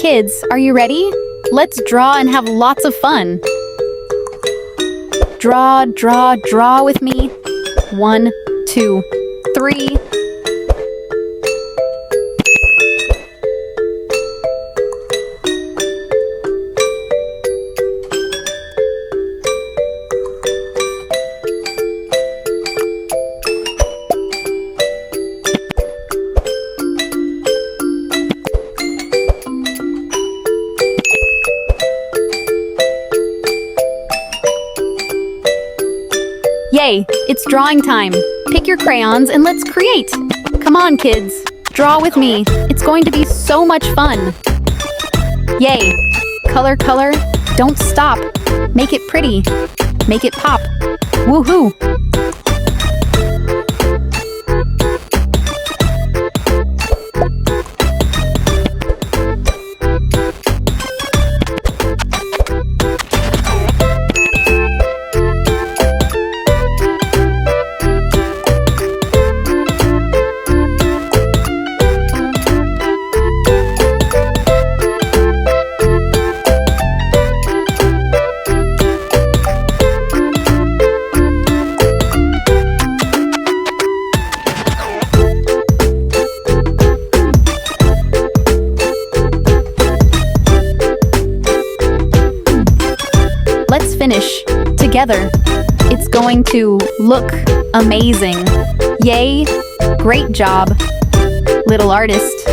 Kids, are you ready? Let's draw and have lots of fun. Draw, draw, draw with me. 1, 2, 3. Yay, it's drawing time. Pick your crayons and let's create. Come on, kids. Draw with me. It's going to be so much fun. Yay. Color, color. Don't stop. Make it pretty. Make it pop. Woohoo! Let's finish together. It's going to look amazing. Yay! Great job, little artist.